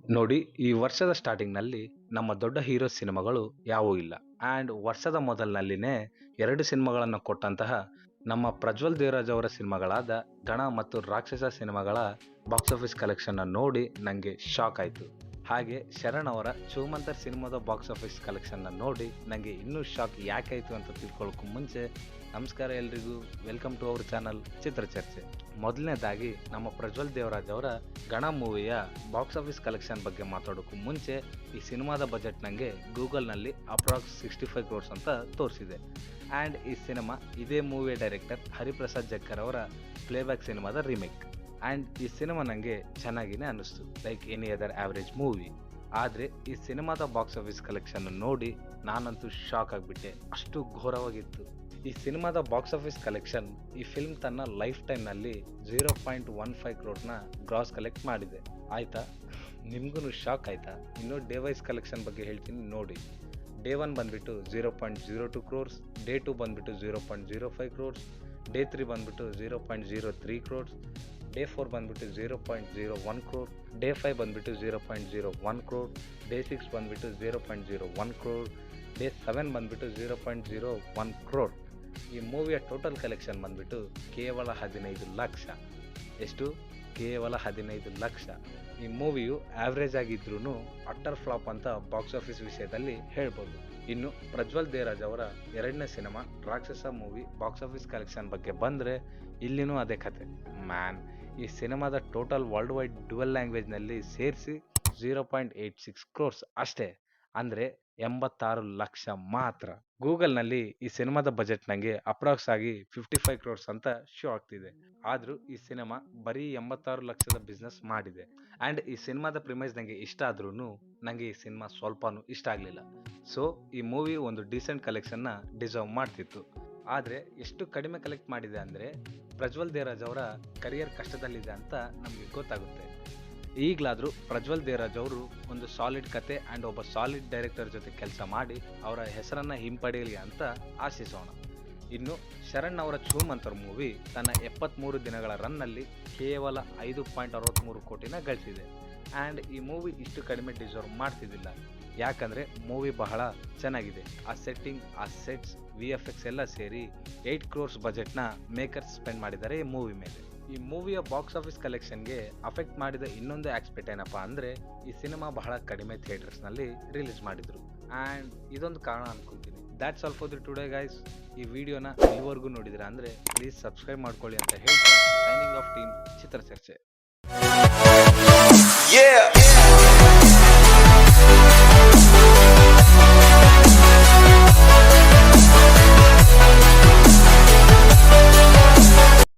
ನೋಡಿ, ಈ ವರ್ಷದ ಸ್ಟಾರ್ಟಿಂಗ್ನಲ್ಲಿ ನಮ್ಮ ದೊಡ್ಡ ಹೀರೋ ಸಿನಿಮಾಗಳು ಯಾವೂ ಇಲ್ಲ. ಆ್ಯಂಡ್ ವರ್ಷದ ಮೊದಲಿನಲ್ಲಿನೇ 2 ಸಿನಿಮಾಗಳನ್ನು ಕೊಟ್ಟಂತಹ ನಮ್ಮ ಪ್ರಜ್ವಲ್ ದೇವರಾಜ್ ಅವರ ಸಿನಿಮಾಗಳಾದ ಗಣ ಮತ್ತು ರಾಕ್ಷಸ ಸಿನಿಮಾಗಳ ಬಾಕ್ಸ್ ಆಫೀಸ್ ಕಲೆಕ್ಷನ್ ನೋಡಿ ನನಗೆ ಶಾಕ್ ಆಯಿತು. ಹಾಗೆ ಶರಣ್ ಅವರ ಚೂಮಂತರ್ ಸಿನಿಮಾದ ಬಾಕ್ಸ್ ಆಫೀಸ್ ಕಲೆಕ್ಷನ್ ನೋಡಿ ನನಗೆ ಇನ್ನೂ ಶಾಕ್ ಯಾಕಾಯಿತು ಅಂತ ತಿಳ್ಕೊಳ್ಳೋಕ್ಕೂ ಮುಂಚೆ ನಮಸ್ಕಾರ ಎಲ್ರಿಗೂ, ವೆಲ್ಕಮ್ ಟು ಅವರ್ ಚಾನಲ್ ಚಿತ್ರಚರ್ಚೆ. ಮೊದಲನೇದಾಗಿ ನಮ್ಮ ಪ್ರಜ್ವಲ್ ದೇವರಾಜ್ ಅವರ ಗಣ ಮೂವಿಯ ಬಾಕ್ಸ್ ಆಫೀಸ್ ಕಲೆಕ್ಷನ್ ಬಗ್ಗೆ ಮಾತಾಡೋಕ್ಕೂ ಮುಂಚೆ ಈ ಸಿನಿಮಾದ ಬಜೆಟ್ ನನಗೆ ಗೂಗಲ್ನಲ್ಲಿ ಅಪ್ರಾಕ್ಸ್ 65 crores ಅಂತ ತೋರಿಸಿದೆ. ಆ್ಯಂಡ್ ಈ ಸಿನಿಮಾ ಇದೇ ಮೂವಿಯ ಡೈರೆಕ್ಟರ್ ಹರಿಪ್ರಸಾದ್ ಜಕ್ಕರ್ ಅವರ ಪ್ಲೇಬ್ಯಾಕ್ ಸಿನಿಮಾದ ರೀಮೇಕ್. ಆ್ಯಂಡ್ ಈ ಸಿನಿಮಾ ನನಗೆ ಚೆನ್ನಾಗಿನೇ ಅನ್ನಿಸ್ತು, like any other average movie. ಆದರೆ ಈ ಸಿನಿಮಾದ ಬಾಕ್ಸ್ ಆಫೀಸ್ ಕಲೆಕ್ಷನ್ ನೋಡಿ ನಾನಂತೂ ಶಾಕ್ ಆಗಿಬಿಟ್ಟೆ, ಅಷ್ಟು ಘೋರವಾಗಿತ್ತು. ಈ ಸಿನಿಮಾದ ಬಾಕ್ಸ್ ಆಫೀಸ್ ಕಲೆಕ್ಷನ್ ಈ ಫಿಲ್ಮ್ ತನ್ನ ಲೈಫ್ ಟೈಮ್ನಲ್ಲಿ 0.15 crores ಗ್ರಾಸ್ ಕಲೆಕ್ಟ್ ಮಾಡಿದೆ. ಆಯಿತಾ, ನಿಮಗೂ ಶಾಕ್ ಆಯಿತಾ? ಇನ್ನು ಡೇ ವೈಸ್ ಕಲೆಕ್ಷನ್ ಬಗ್ಗೆ ಹೇಳ್ತೀನಿ ನೋಡಿ. ಡೇ 1 ಬಂದುಬಿಟ್ಟು 0.02 crores, ಡೇ 2 ಬಂದುಬಿಟ್ಟು 0.05 crores, ಡೇ 3 ಬಂದುಬಿಟ್ಟು 0.03 crores, ಡೇ 4 ಬಂದುಬಿಟ್ಟು 0.01 crore, ಡೇ 5 ಬಂದುಬಿಟ್ಟು 0.01 crore, ಡೇ 6 ಬಂದುಬಿಟ್ಟು 0.01 crore, ಡೇ 7 ಬಂದುಬಿಟ್ಟು 0.01 crore. ಈ ಮೂವಿಯ ಟೋಟಲ್ ಕಲೆಕ್ಷನ್ ಬಂದುಬಿಟ್ಟು ಕೇವಲ 15 ಲಕ್ಷ. ಎಷ್ಟು? ಕೇವಲ 15 ಲಕ್ಷ. ಈ ಮೂವಿಯು ಆವ್ರೇಜ್ ಆಗಿದ್ರೂ ಅಟ್ಟರ್ ಫ್ಲಾಪ್ ಅಂತ ಬಾಕ್ಸ್ ಆಫೀಸ್ ವಿಷಯದಲ್ಲಿ ಹೇಳ್ಬೋದು. ಇನ್ನು ಪ್ರಜ್ವಲ್ ದೇವರಾಜ್ ಅವರ 2ನೇ ಸಿನಿಮಾ ರಾಕ್ಷಸ ಮೂವಿ ಬಾಕ್ಸ್ ಆಫೀಸ್ ಕಲೆಕ್ಷನ್ ಬಗ್ಗೆ ಬಂದರೆ ಇಲ್ಲಿನೂ ಅದೇ ಕತೆ ಮ್ಯಾನ್. ಈ ಸಿನಿಮಾದ ಟೋಟಲ್ ವರ್ಲ್ಡ್ ವೈಡ್ ಡ್ಯುಯಲ್ ಲ್ಯಾಂಗ್ವೇಜ್ನಲ್ಲಿ ಸೇರಿಸಿ 0.86 crores ಅಷ್ಟೇ, ಅಂದರೆ 86 ಲಕ್ಷ ಮಾತ್ರ. ಗೂಗಲ್ನಲ್ಲಿ ಈ ಸಿನಿಮಾದ ಬಜೆಟ್ ನನಗೆ ಅಪ್ರಾಕ್ಸ್ ಆಗಿ 55 crores ಅಂತ ಶೋ ಆಗ್ತಿದೆ. ಆದರೂ ಈ ಸಿನಿಮಾ ಬರೀ 86 ಲಕ್ಷದ ಬಿಸ್ನೆಸ್ ಮಾಡಿದೆ. ಆ್ಯಂಡ್ ಈ ಸಿನಿಮಾದ ಪ್ರಿಮೈಸ್ ನನಗೆ ಇಷ್ಟ ಆದ್ರೂ ನನಗೆ ಈ ಸಿನಿಮಾ ಸ್ವಲ್ಪನೂ ಇಷ್ಟ ಆಗಲಿಲ್ಲ. ಸೊ ಈ ಮೂವಿ ಒಂದು ಡೀಸೆಂಟ್ ಕಲೆಕ್ಷನ್ನ ಡಿಸರ್ವ್ ಮಾಡ್ತಿತ್ತು. ಆದರೆ ಎಷ್ಟು ಕಡಿಮೆ ಕಲೆಕ್ಟ್ ಮಾಡಿದೆ ಅಂದರೆ ಪ್ರಜ್ವಲ್ ದೇವರಾಜ್ ಅವರ ಕರಿಯರ್ ಕಷ್ಟದಲ್ಲಿದೆ ಅಂತ ನಮಗೆ ಗೊತ್ತಾಗುತ್ತೆ. ಈಗಲಾದರೂ ಪ್ರಜ್ವಲ್ ದೇವರಾಜ್ ಅವರು ಒಂದು ಸಾಲಿಡ್ ಕತೆ ಆ್ಯಂಡ್ ಒಬ್ಬ ಸಾಲಿಡ್ ಡೈರೆಕ್ಟರ್ ಜೊತೆ ಕೆಲಸ ಮಾಡಿ ಅವರ ಹೆಸರನ್ನು ಹಿಂಪಡೆಯಲಿ ಅಂತ ಆಶಿಸೋಣ. ಇನ್ನು ಶರಣ್ ಅವರ ಚೂಮಂತರ್ ಮೂವಿ ತನ್ನ 73 ದಿನಗಳ ರನ್ನಲ್ಲಿ ಕೇವಲ 5.63 ಕೋಟಿನ ಗಳಿಸಿದೆ. ಆ್ಯಂಡ್ ಈ ಮೂವಿ ಇಷ್ಟು ಕಡಿಮೆ ಡಿಸರ್ವ್ ಮಾಡ್ತಿದ್ದಿಲ್ಲ, ಯಾಕಂದರೆ ಮೂವಿ ಬಹಳ ಚೆನ್ನಾಗಿದೆ. ಆ ಸೆಟ್ಟಿಂಗ್, ಆ ಸೆಟ್ಸ್, VFX ಎಲ್ಲ ಸೇರಿ 8 crores ಬಜೆಟ್ನ ಮೇಕರ್ಸ್ ಸ್ಪೆಂಡ್ ಮಾಡಿದ್ದಾರೆ ಈ ಮೂವಿ ಮೇಲೆ. ಈ ಮೂವಿಯ ಬಾಕ್ಸ್ ಆಫೀಸ್ ಕಲೆಕ್ಷನ್ಗೆ ಅಫೆಕ್ಟ್ ಮಾಡಿದ ಇನ್ನೊಂದು ಆಸ್ಪೆಕ್ಟ್ ಏನಪ್ಪ ಅಂದರೆ ಈ ಸಿನಿಮಾ ಬಹಳ ಕಡಿಮೆ ಥಿಯೇಟರ್ಸ್ನಲ್ಲಿ ರಿಲೀಸ್ ಮಾಡಿದರು. ಆ್ಯಂಡ್ ಇದೊಂದು ಕಾರಣ ಅನ್ಕೊಳ್ತೀನಿ. That's all for the today guys. ಈ ವಿಡಿಯೋನ ಇಲ್ಲಿವರೆಗೂ ನೋಡಿದ್ರೆ ಅಂದರೆ ಪ್ಲೀಸ್ ಸಬ್ಸ್ಕ್ರೈಬ್ ಮಾಡ್ಕೊಳ್ಳಿ ಅಂತ ಹೇಳ್ತಾ ಸೈನಿಂಗ್ ಆಫ್ ಟೀಮ್ ಚಿತ್ರಚರ್ಚೆ.